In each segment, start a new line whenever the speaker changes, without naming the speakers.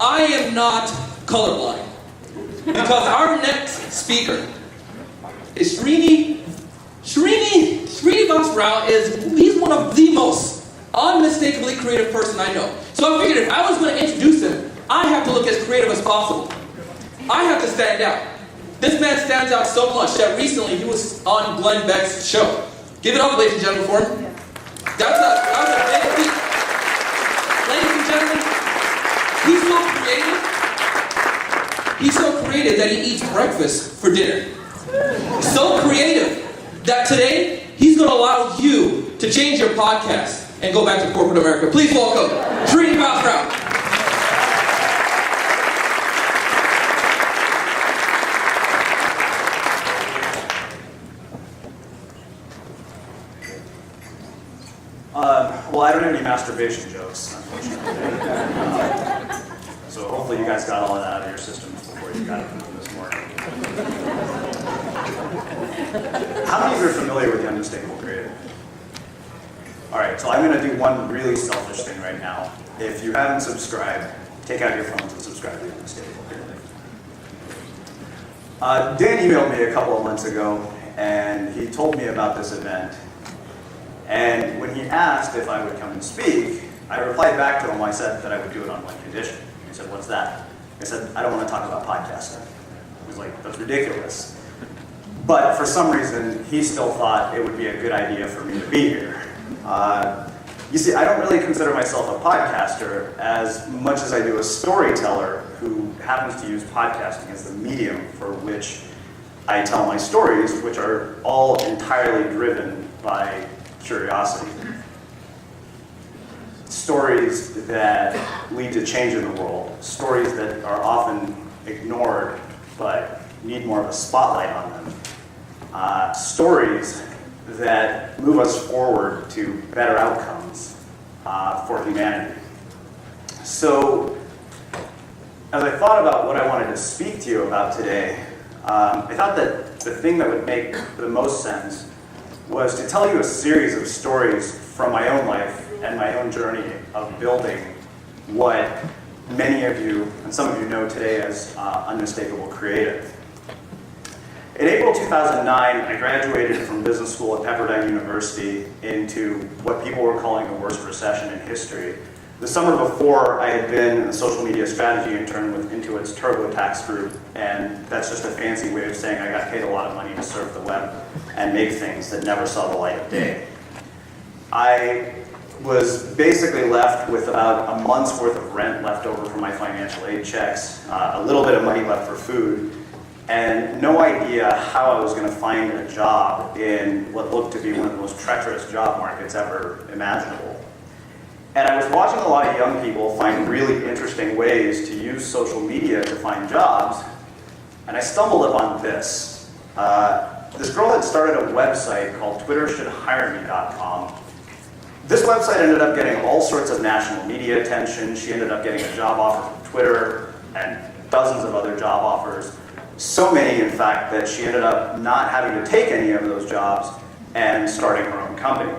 I am not colorblind. Because our next speaker is Srini Vasrao. He's one of the most unmistakably creative person I know. So I figured if I was going to introduce him, I have to look as creative as possible. I have to stand out. This man stands out so much that recently he was on Glenn Beck's show. Give it up, ladies and gentlemen, for him. That was a big feat. Ladies and gentlemen, he's so creative that he eats breakfast for dinner. So creative that today he's going to allow you to change your podcast and go back to corporate America. Please welcome Srini Vasrao.
Well, I don't have any masturbation jokes, unfortunately. So hopefully you guys got all of that out of your systems before you got it this morning. How many of you are familiar with the unmistakable creative? All right, so I'm going to do one really selfish thing right now. If you haven't subscribed, take out your phones and subscribe to the unmistakable creative. Dan emailed me a couple of months ago, and he told me about this event. And when he asked if I would come and speak, I replied back to him. I said that I would do it on one condition. He said, "What's that?" I said, "I don't want to talk about podcasting." He was like, "That's ridiculous." But for some reason, he still thought it would be a good idea for me to be here. You see, I don't really consider myself a podcaster as much as I do a storyteller who happens to use podcasting as the medium for which I tell my stories, which are all entirely driven by curiosity. Stories that lead to change in the world, stories that are often ignored but need more of a spotlight on them, stories that move us forward to better outcomes for humanity. So, as I thought about what I wanted to speak to you about today, I thought that the thing that would make the most sense was to tell you a series of stories from my own life and my own journey of building what many of you, and some of you know today as unmistakable creative. In April 2009, I graduated from business school at Pepperdine University into what people were calling the worst recession in history. The summer before, I had been a social media strategy intern with Intuit's TurboTax group, and that's just a fancy way of saying I got paid a lot of money to surf the web and make things that never saw the light of day. I was basically left with about a month's worth of rent left over from my financial aid checks, a little bit of money left for food, and no idea how I was going to find a job in what looked to be one of the most treacherous job markets ever imaginable. And I was watching a lot of young people find really interesting ways to use social media to find jobs, and I stumbled upon this. This girl had started a website called twittershouldhireme.com. This website ended up getting all sorts of national media attention. She ended up getting a job offer from Twitter and dozens of other job offers. So many, in fact, that she ended up not having to take any of those jobs and starting her own company.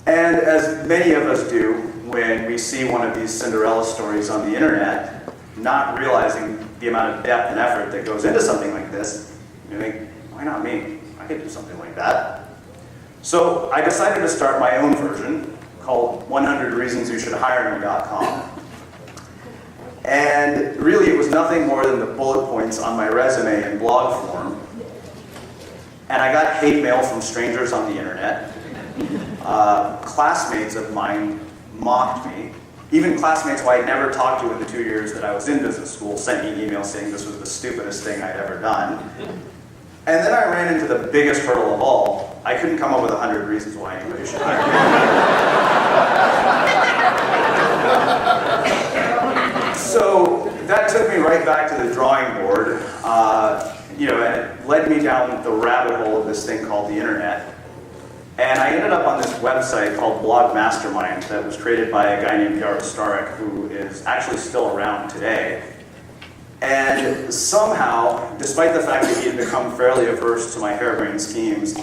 And as many of us do when we see one of these Cinderella stories on the internet, not realizing the amount of depth and effort that goes into something like this, you think, why not me? I could do something like that. So I decided to start my own version called 100reasonsyoushouldhireme.com. And really it was nothing more than the bullet points on my resume in blog form. And I got hate mail from strangers on the internet. Classmates of mine mocked me. Even classmates who I had never talked to in the 2 years that I was in business school sent me emails saying this was the stupidest thing I'd ever done. And then I ran into the biggest hurdle of all. I couldn't come up with 100 reasons why anybody should hire me. So that took me right back to the drawing board, and it led me down the rabbit hole of this thing called the internet. And I ended up on this website called Blog Mastermind that was created by a guy named Yaro Starik, who is actually still around today. And somehow, despite the fact that he had become fairly averse to my harebrained schemes,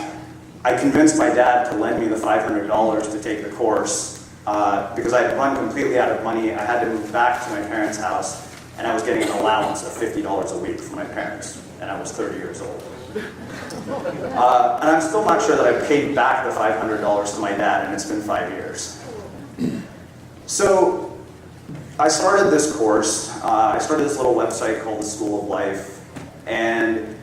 I convinced my dad to lend me the $500 to take the course. because I had run completely out of money. I had to move back to my parents' house, and I was getting an allowance of $50 a week from my parents, and I was 30 years old. And I'm still not sure that I paid back the $500 to my dad, and it's been 5 years. So I started this course. I started this little website called the School of Life, and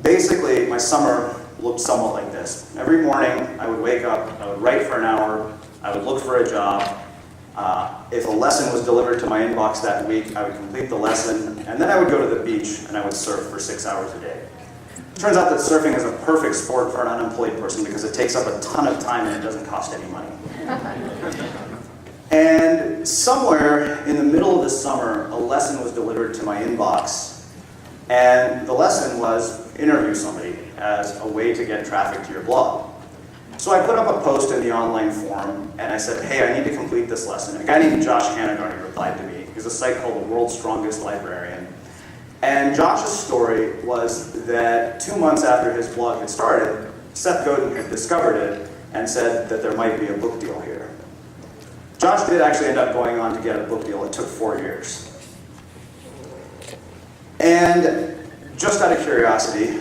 basically my summer looked somewhat like this. Every morning I would wake up, I would write for an hour, I would look for a job. If a lesson was delivered to my inbox that week, I would complete the lesson, and then I would go to the beach and I would surf for 6 hours a day. It turns out that surfing is a perfect sport for an unemployed person because it takes up a ton of time and it doesn't cost any money. And somewhere in the middle of the summer, a lesson was delivered to my inbox, and the lesson was interview somebody as a way to get traffic to your blog. So I put up a post in the online forum, and I said, hey, I need to complete this lesson. A guy named Josh Hannigarty replied to me. There's a site called The World's Strongest Librarian. And Josh's story was that 2 months after his blog had started, Seth Godin had discovered it and said that there might be a book deal here. Josh did actually end up going on to get a book deal. It took 4 years. And just out of curiosity,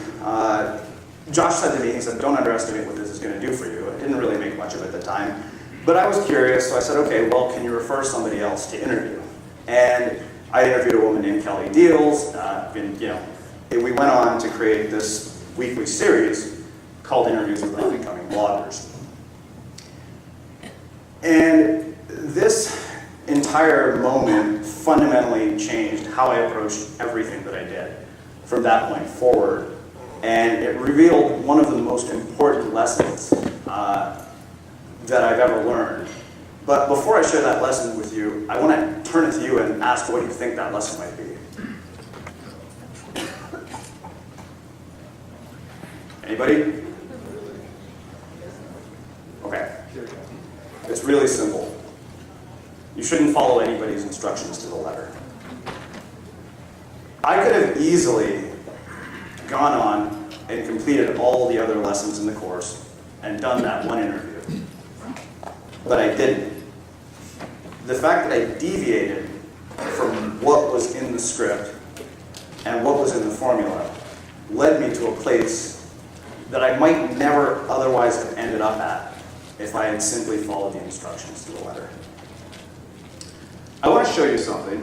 Josh said to me, he said, don't underestimate what this is going to do for you. It didn't really make much of it at the time. But I was curious, so I said, okay, well, can you refer somebody else to interview? And I interviewed a woman named Kelly Deals. We went on to create this weekly series called Interviews with Up-and-Coming Bloggers. And this entire moment fundamentally changed how I approached everything that I did from that point forward. And it revealed one of the most important lessons that I've ever learned. But before I share that lesson with you, I want to turn it to you and ask what you think that lesson might be. Anybody? Okay. It's really simple. You shouldn't follow anybody's instructions to the letter. I could have easily gone on and completed all the other lessons in the course and done that one interview. But I didn't. The fact that I deviated from what was in the script and what was in the formula led me to a place that I might never otherwise have ended up at if I had simply followed the instructions to the letter. I want to show you something.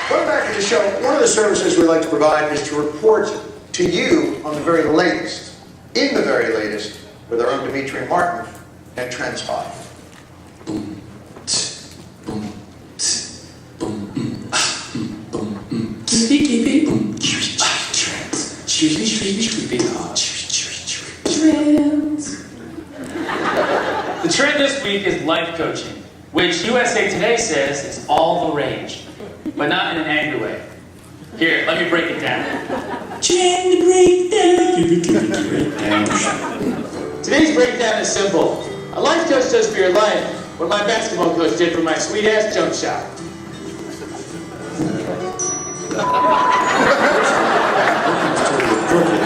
Going back to the show, one of the services we like to provide is to report to you on the very latest, in the very latest, with our own Dimitri Martin and Trends 5.
Boom, tss, boom, tss, boom, boom, keepy, boom, trends, trends.
The trend this week is life coaching, which USA Today says is all the rage, but not in an angry way. Here, let me break it down.
Trend breakdown.
Today's breakdown is simple. A life coach does for your life what my basketball coach did for my sweet-ass jump shot.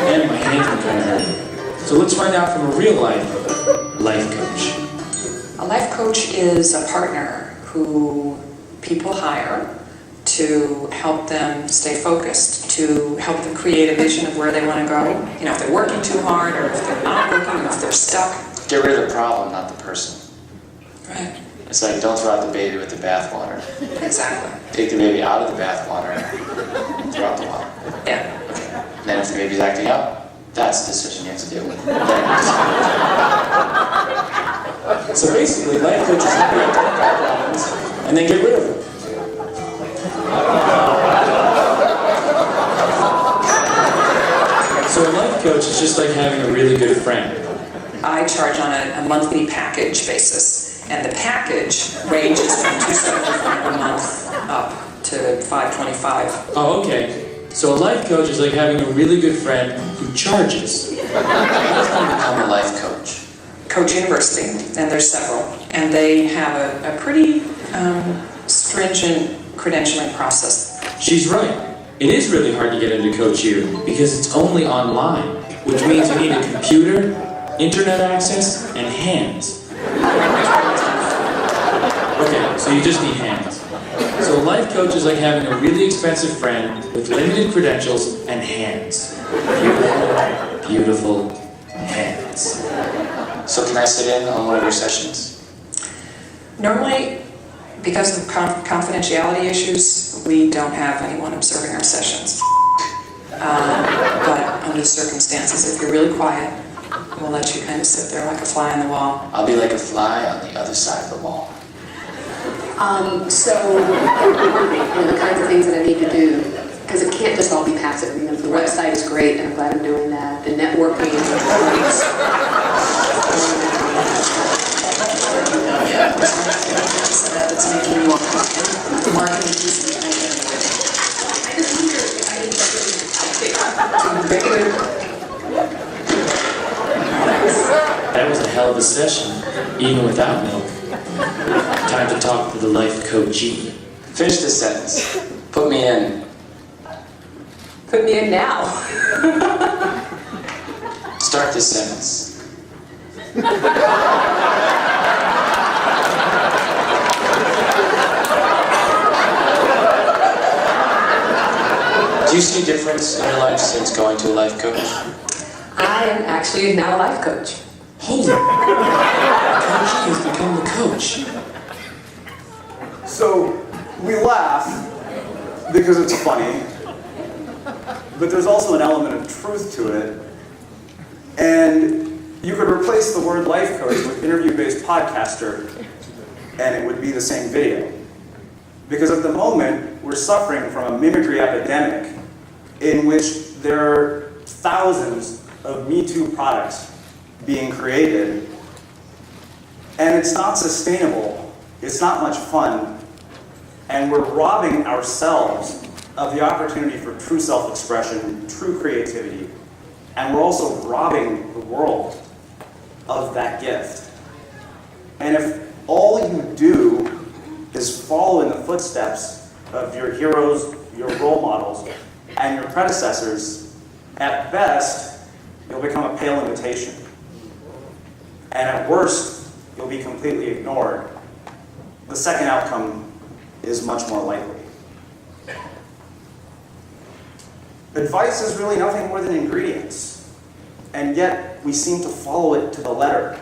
And my hands were kind of hurting. So let's find out from a real life coach.
A life coach is a partner who people hire to help them stay focused, to help them create a vision of where they want to go. You know, if they're working too hard, or if they're not working, or if they're stuck.
Get rid of the problem, not the person.
Right.
It's like, don't throw out the baby with the bathwater.
Exactly.
Take the baby out of the bathwater and throw out the water.
Yeah.
And then if the baby's acting up, that's the decision you have to deal with.
So basically, life coaches help you identify problems and then get rid of them. So a life coach is just like having a really good friend.
I charge on a monthly package basis, and the package ranges from $275 a month up to $525.
Oh, okay. So a life coach is like having a really good friend who charges.
How does one become a life coach?
Coach University, and there's several, and they have a pretty stringent credentialing process.
She's right. It is really hard to get into Coach U because it's only online, which means you need a computer, internet access, and hands. Okay, so you just need hands. So a life coach is like having a really expensive friend with limited credentials and hands. Beautiful, beautiful hands.
So can I sit in on one of your sessions?
Normally, because of confidentiality issues, we don't have anyone observing our sessions. But under the circumstances, if you're really quiet, we'll let you kind of sit there like a fly on the wall.
I'll be like a fly on the other side of the wall.
So, the kinds of things that I need to do, because it can't just all be passive. You know, the website is great, and I'm glad I'm doing that. The networking is great.
So that's making you more marketing piece of
That was a hell of a session, even without milk. Time to talk to the life coachee.
Finish this sentence. Put me in.
Put me in now.
Start this sentence. Do you see a difference in your life since going to a life coach?
I am actually now a life coach.
Holy, coachee has become the coach.
So we laugh because it's funny, but there's also an element of truth to it. And you could replace the word life coach with interview-based podcaster, and it would be the same video. Because at the moment, we're suffering from a mimicry epidemic in which there are thousands of Me Too products being created, and it's not sustainable, it's not much fun, and we're robbing ourselves of the opportunity for true self-expression, true creativity, and we're also robbing the world of that gift. And if all you do is follow in the footsteps of your heroes, your role models, and your predecessors, at best, you'll become a pale imitation. And at worst, you'll be completely ignored. The second outcome is much more likely. Advice is really nothing more than ingredients, and yet we seem to follow it to the letter,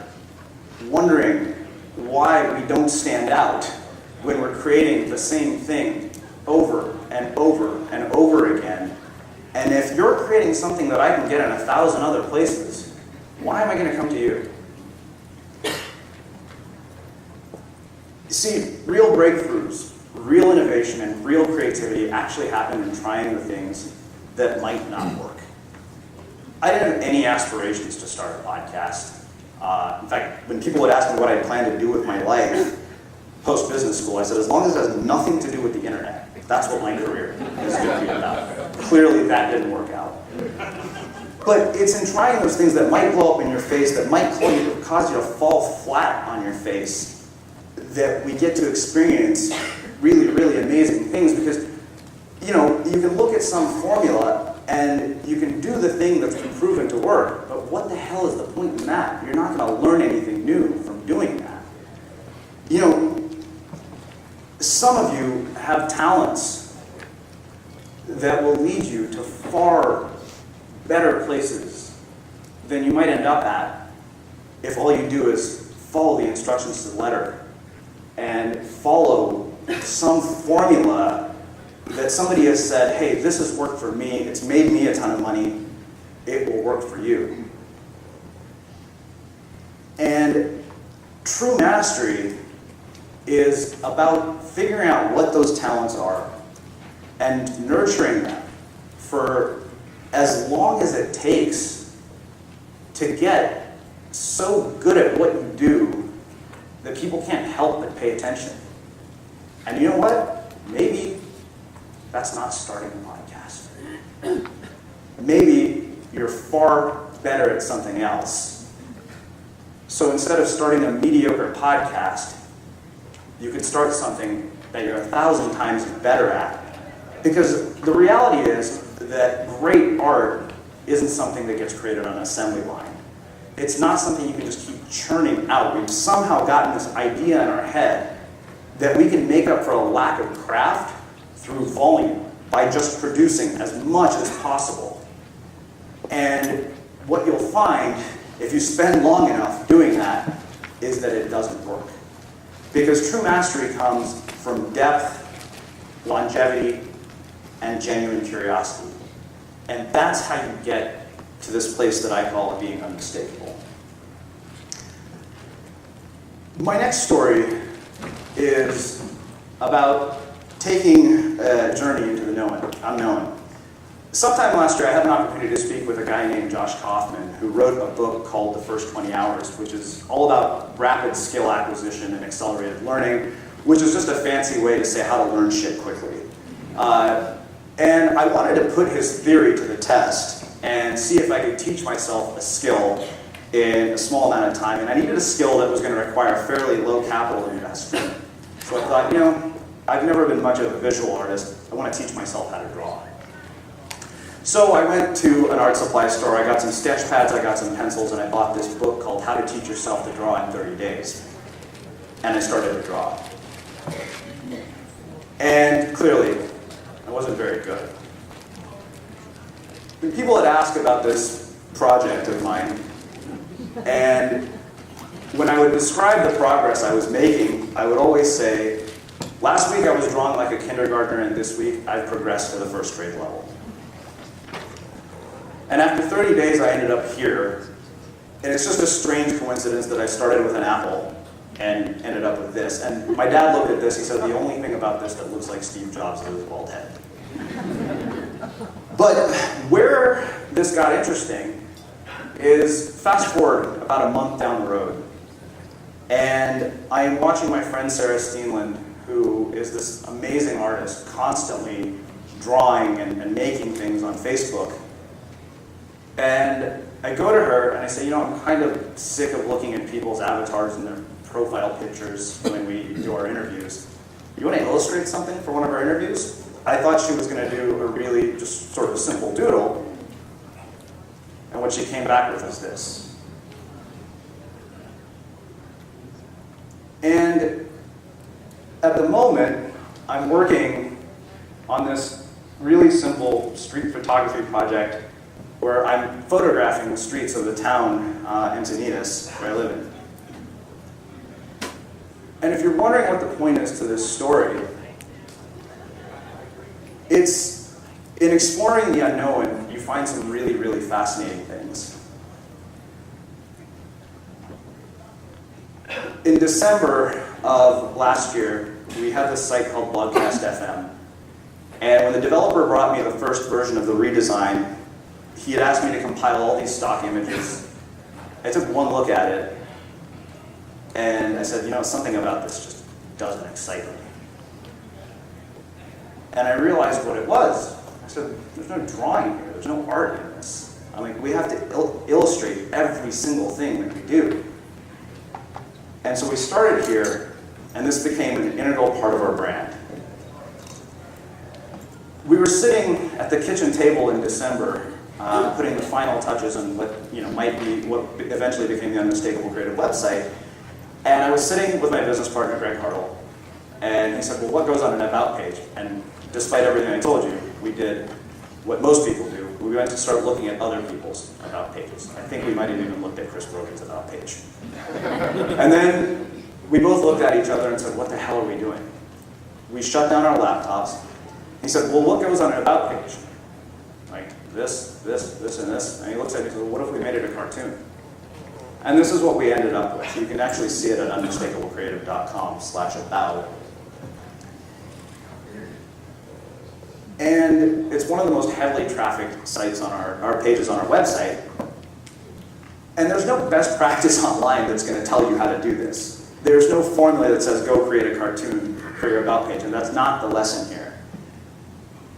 wondering why we don't stand out when we're creating the same thing over and over and over again. And if you're creating something that I can get in 1,000 other places, why am I going to come to you? You see, real breakthroughs, real innovation, and real creativity actually happen in trying the things that might not work. I didn't have any aspirations to start a podcast. In fact, when people would ask me what I planned to do with my life post-business school, I said, as long as it has nothing to do with the internet, that's what my career is going to be about. Clearly, that didn't work out. But it's in trying those things that might blow up in your face, that might cause you to fall flat on your face, that we get to experience really, really amazing things. Because, you know, you can look at some formula and you can do the thing that's been proven to work, but what the hell is the point in that? You're not going to learn anything new from doing that. You know, some of you have talents that will lead you to far better places than you might end up at if all you do is follow the instructions to the letter and follow some formula that somebody has said, hey, this has worked for me, it's made me a ton of money, it will work for you. And true mastery is about figuring out what those talents are and nurturing them for as long as it takes to get so good at what you do that people can't help but pay attention. And you know what? Maybe that's not starting a podcast. Maybe you're far better at something else. So instead of starting a mediocre podcast, you could start something that you're 1,000 times better at. Because the reality is that great art isn't something that gets created on an assembly line. it's not something you can just keep churning out. We've somehow gotten this idea in our head that we can make up for a lack of craft through volume by just producing as much as possible. And what you'll find, if you spend long enough doing that, is that it doesn't work. Because true mastery comes from depth, longevity, and genuine curiosity. And that's how you get to this place that I call being unmistakable. My next story is about taking a journey into the unknown. Sometime last year, I had an opportunity to speak with a guy named Josh Kaufman, who wrote a book called The First 20 Hours, which is all about rapid skill acquisition and accelerated learning, which is just a fancy way to say how to learn shit quickly. And I wanted to put his theory to the test and see if I could teach myself a skill in a small amount of time. And I needed a skill that was going to require fairly low capital investment. So I thought, you know, I've never been much of a visual artist. I want to teach myself how to draw. So I went to an art supply store. I got some sketch pads, I got some pencils, and I bought this book called How to Teach Yourself to Draw in 30 Days. And I started to draw. And clearly, I wasn't very good. People had asked about this project of mine, and when I would describe the progress I was making, I would always say, last week I was drawing like a kindergartner, and this week I've progressed to the first grade level. And after 30 days, I ended up here, and it's just a strange coincidence that I started with an apple and ended up with this. And my dad looked at this, he said, the only thing about this that looks like Steve Jobs is his bald head. But where this got interesting is fast forward about a month down the road, and I am watching my friend Sarah Steenland, who is this amazing artist, constantly drawing and making things on Facebook. And I go to her and I say, you know, I'm kind of sick of looking at people's avatars and their profile pictures when we do our interviews. You want to illustrate something for one of our interviews? I thought she was going to do a really just sort of simple doodle. And what she came back with is this. And at the moment, I'm working on this really simple street photography project where I'm photographing the streets of the town Encinitas, where I live in. And if you're wondering what the point is to this story, it's in exploring the unknown, you find some really, really fascinating things. In December of last year, we had this site called Blogcast FM. And when the developer brought me the first version of the redesign, he had asked me to compile all these stock images. I took one look at it, and I said, you know, something about this just doesn't excite me. And I realized what it was. I said, there's no drawing here, there's no art in this. I mean, we have to illustrate every single thing that we do. And so we started here, and this became an integral part of our brand. We were sitting at the kitchen table in December, putting the final touches on what might be what eventually became the Unmistakable Creative website. And I was sitting with my business partner, Greg Hartle, and he said, well, what goes on an About page? And despite everything I told you, we did what most people do. We went to start looking at other people's About pages. I think we might have even looked at Chris Brogan's About page. And then we both looked at each other and said, what the hell are we doing? We shut down our laptops. He said, well, what goes on an About page? Like this, and this. And he looks at me and says, well, what if we made it a cartoon? And this is what we ended up with. You can actually see it at unmistakablecreative.com/about. And it's one of the most heavily trafficked sites on our pages on our website. And there's no best practice online that's going to tell you how to do this. There's no formula that says go create a cartoon for your About page, and that's not the lesson here.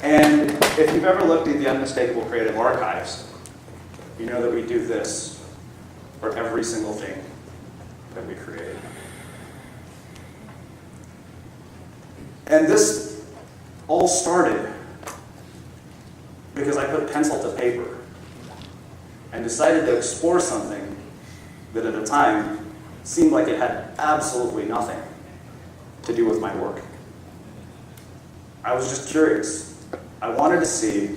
And if you've ever looked at the Unmistakable Creative archives, you know that we do this for every single thing that we create. And this all started because I put pencil to paper and decided to explore something that at the time seemed like it had absolutely nothing to do with my work. I was just curious. I wanted to see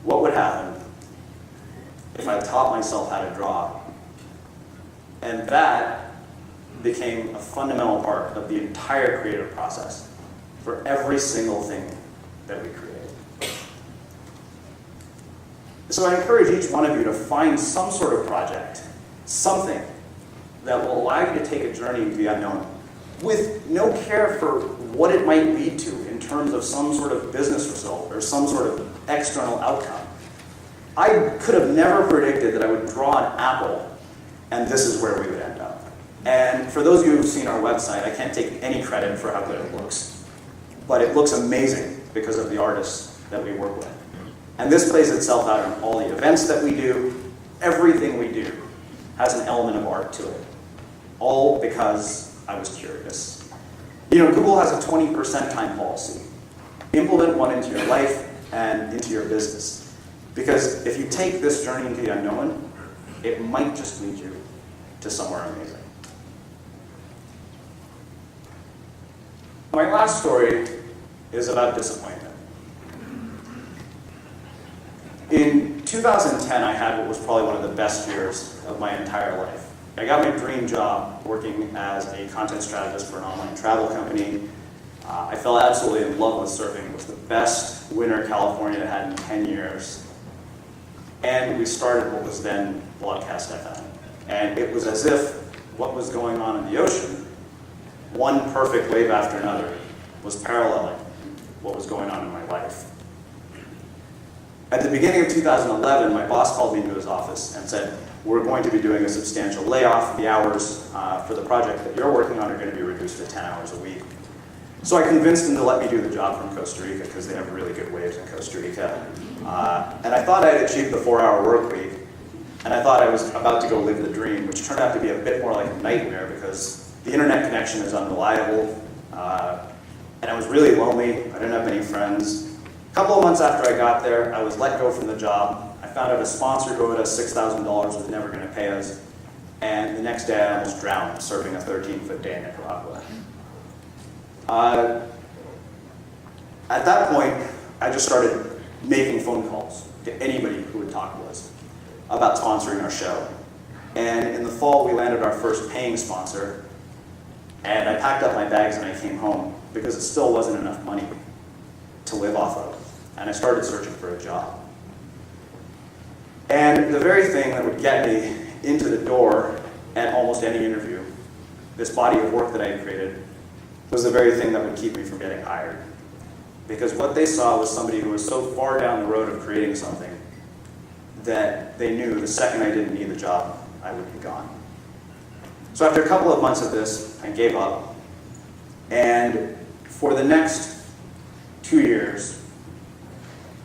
what would happen if I taught myself how to draw. And that became a fundamental part of the entire creative process for every single thing that we create. So I encourage each one of you to find some sort of project, something that will allow you to take a journey into the unknown with no care for what it might lead to in terms of some sort of business result or some sort of external outcome. I could have never predicted that I would draw an apple and this is where we would end up. And for those of you who've seen our website, I can't take any credit for how good it looks. But it looks amazing because of the artists that we work with. And this plays itself out in all the events that we do. Everything we do has an element of art to it. All because I was curious. You know, Google has a 20% time policy. Implement one into your life and into your business. Because if you take this journey into the unknown, it might just lead you to somewhere amazing. My last story is about disappointment. In 2010, I had what was probably one of the best years of my entire life. I got my dream job working as a content strategist for an online travel company. I fell absolutely in love with surfing. It was the best winter California had had in 10 years. And we started what was then Broadcast FM. And it was as if what was going on in the ocean, one perfect wave after another, was paralleling what was going on in my life. At the beginning of 2011, my boss called me into his office and said, we're going to be doing a substantial layoff. The hours for the project that you're working on are going to be reduced to 10 hours a week. So I convinced him to let me do the job from Costa Rica because they have really good waves in Costa Rica. And I thought I had achieved the 4-hour work week. And I thought I was about to go live the dream, which turned out to be a bit more like a nightmare because the internet connection is unreliable. And I was really lonely. I didn't have many friends. A couple of months after I got there, I was let go from the job. I found out a sponsor who owed us $6,000 was never going to pay us. And the next day I almost drowned surfing a 13-foot day in Nicaragua. At that point, I just started making phone calls to anybody who would talk to us about sponsoring our show. And in the fall, we landed our first paying sponsor. And I packed up my bags and I came home because it still wasn't enough money to live off of. And I started searching for a job. And the very thing that would get me into the door at almost any interview, this body of work that I had created, was the very thing that would keep me from getting hired. Because what they saw was somebody who was so far down the road of creating something that they knew the second I didn't need the job, I would be gone. So after a couple of months of this, I gave up. And for the next 2 years,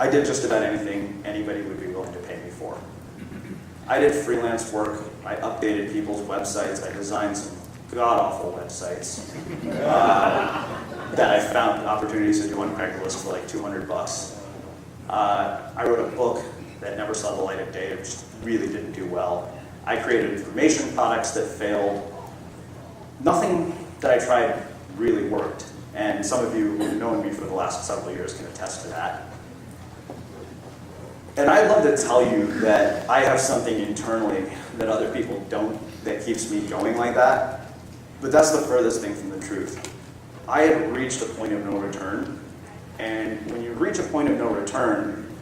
I did just about anything anybody would be willing to pay me for. I did freelance work. I updated people's websites. I designed some god-awful websites that I found opportunities to do on Craigslist for like $200. I wrote a book that never saw the light of day. It just really didn't do well. I created information products that failed. Nothing that I tried really worked. And some of you who've known me for the last several years can attest to that. And I'd love to tell you that I have something internally that other people don't that keeps me going like that. But that's the furthest thing from the truth. I had reached a point of no return. And when you reach a point of no return,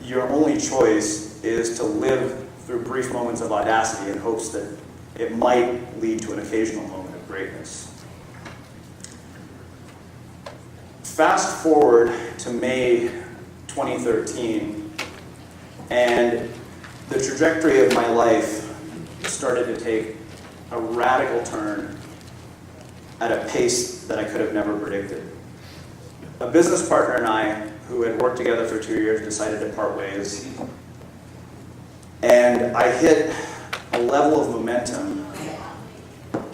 your only choice is to live through brief moments of audacity in hopes that it might lead to an occasional moment of greatness. Fast forward to May 2013, and the trajectory of my life started to take a radical turn at a pace that I could have never predicted. A business partner and I, who had worked together for 2 years, decided to part ways. And I hit a level of momentum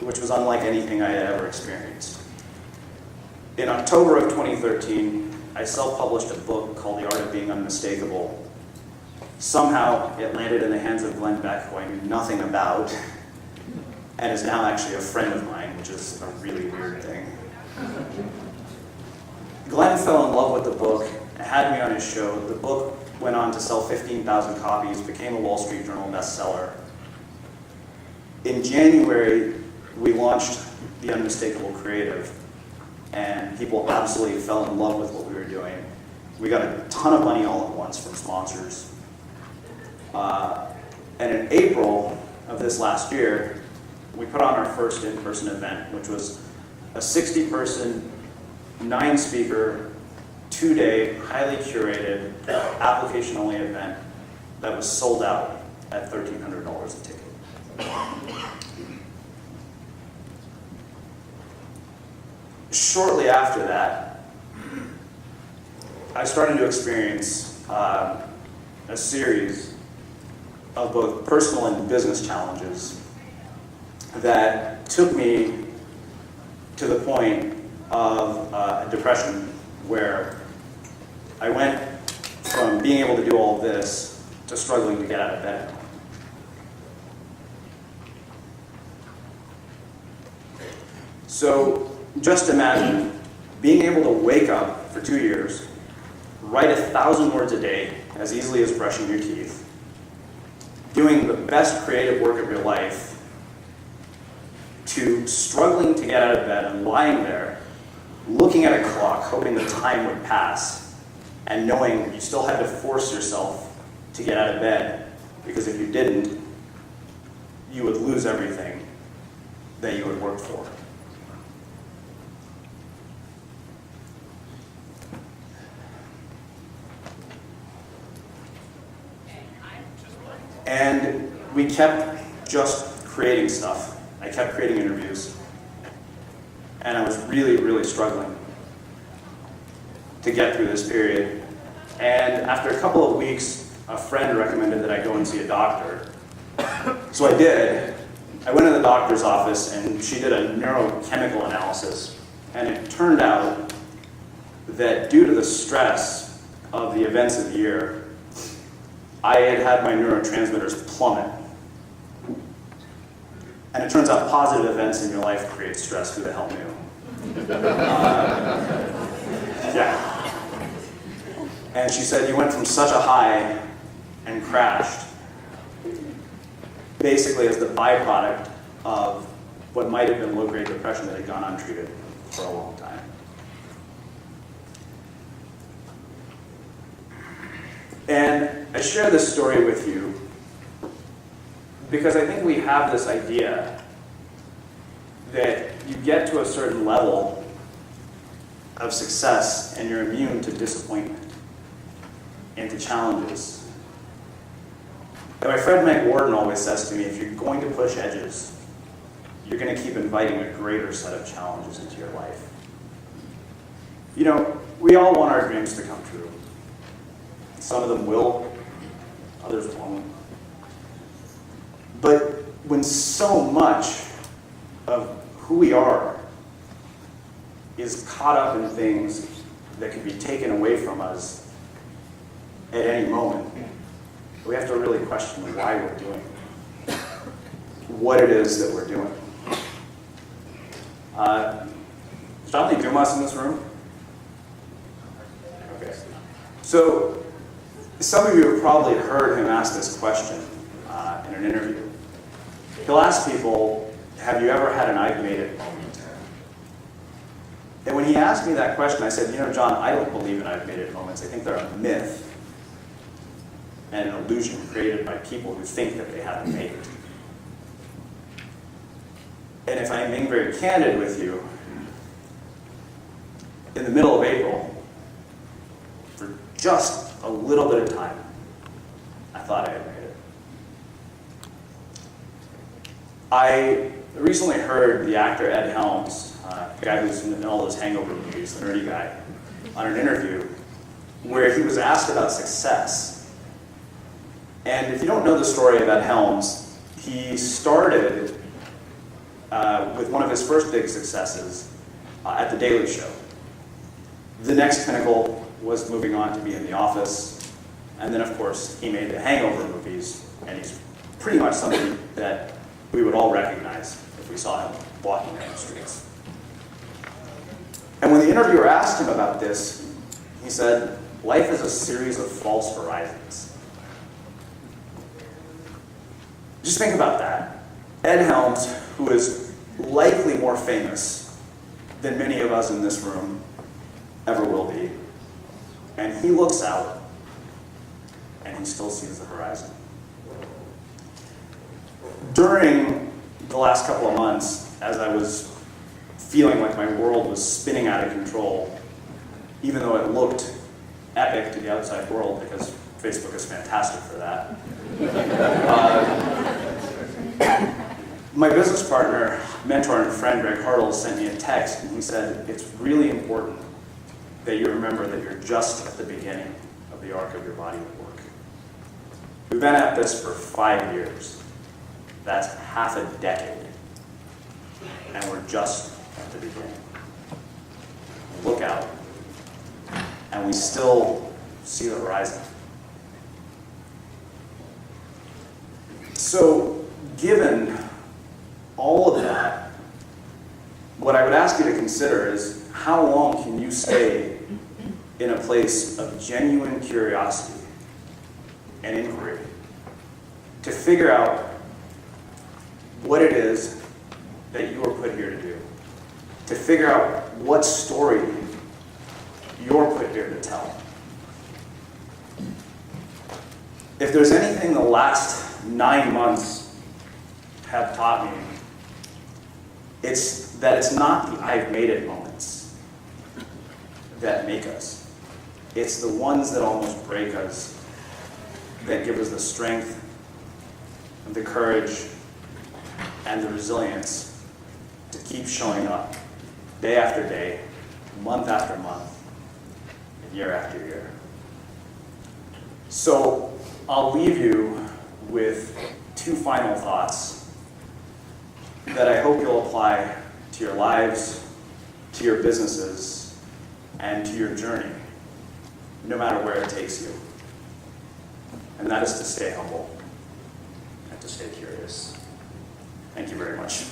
which was unlike anything I had ever experienced. In October of 2013, I self-published a book called The Art of Being Unmistakable. Somehow, it landed in the hands of Glenn Beck, who I knew nothing about. and is now actually a friend of mine, which is a really weird thing. Glenn fell in love with the book, had me on his show. The book went on to sell 15,000 copies, became a Wall Street Journal bestseller. In January, we launched The Unmistakable Creative, and people absolutely fell in love with what we were doing. We got a ton of money all at once from sponsors. And in April of this last year, we put on our first in-person event, which was a 60-person, 9-speaker, 2-day, highly curated, application-only event that was sold out at $1,300 a ticket. Shortly after that, I started to experience a series of both personal and business challenges that took me to the point of depression, where I went from being able to do all of this to struggling to get out of bed. So just imagine being able to wake up for 2 years, write 1,000 words a day as easily as brushing your teeth, doing the best creative work of your life, to struggling to get out of bed and lying there, looking at a clock, hoping the time would pass, and knowing you still had to force yourself to get out of bed, because if you didn't, you would lose everything that you had worked for. And we kept just creating stuff. I kept creating interviews. And I was really, really struggling to get through this period. And after a couple of weeks, a friend recommended that I go and see a doctor. So I did. I went to the doctor's office, and she did a neurochemical analysis. And it turned out that due to the stress of the events of the year, I had had my neurotransmitters plummet. And it turns out positive events in your life create stress. Who the hell knew? Yeah. And she said, you went from such a high and crashed, basically as the byproduct of what might have been low-grade depression that had gone untreated for a long time. And I share this story with you because I think we have this idea that you get to a certain level of success and you're immune to disappointment and to challenges. And my friend Meg Warden always says to me, if you're going to push edges, you're going to keep inviting a greater set of challenges into your life. You know, we all want our dreams to come true. Some of them will, others won't. But when so much of who we are is caught up in things that can be taken away from us at any moment, we have to really question why we're doing it, what it is that we're doing. Is Johnny Dumas in this room? Okay. So, some of you have probably heard him ask this question in an interview. He'll ask people, have you ever had an I've made it moment? And when he asked me that question, I said, you know, John, I don't believe in I've made it moments. I think they're a myth and an illusion created by people who think that they haven't made it. And if I'm being very candid with you, in the middle of April, for just a little bit of time, I thought I had made it. I recently heard the actor Ed Helms, the guy who's in all those hangover movies, the nerdy guy, on an interview where he was asked about success. And if you don't know the story of Ed Helms, he started with one of his first big successes at The Daily Show. The next pinnacle was moving on to be in The Office, and then of course he made the Hangover movies, and he's pretty much somebody that we would all recognize we saw him walking down the streets. And when the interviewer asked him about this, he said, life is a series of false horizons. Just think about that. Ed Helms, who is likely more famous than many of us in this room ever will be, and he looks out and he still sees the horizon. During the last couple of months, as I was feeling like my world was spinning out of control, even though it looked epic to the outside world, because Facebook is fantastic for that, my business partner, mentor, and friend, Greg Hartle, sent me a text, and he said, it's really important that you remember that you're just at the beginning of the arc of your body of work. We've been at this for 5 years. That's half a decade. And we're just at the beginning. Look out. And we still see the horizon. So, given all of that, what I would ask you to consider is how long can you stay in a place of genuine curiosity and inquiry to figure out what it is that you are put here to do, to figure out what story you're put here to tell. If there's anything the last 9 months have taught me, it's that it's not the I've made it moments that make us. It's the ones that almost break us that give us the strength, and the courage, and the resilience to keep showing up day after day, month after month, and year after year. So I'll leave you with 2 final thoughts that I hope you'll apply to your lives, to your businesses, and to your journey, no matter where it takes you. And that is to stay humble and to stay curious. Thank you very much.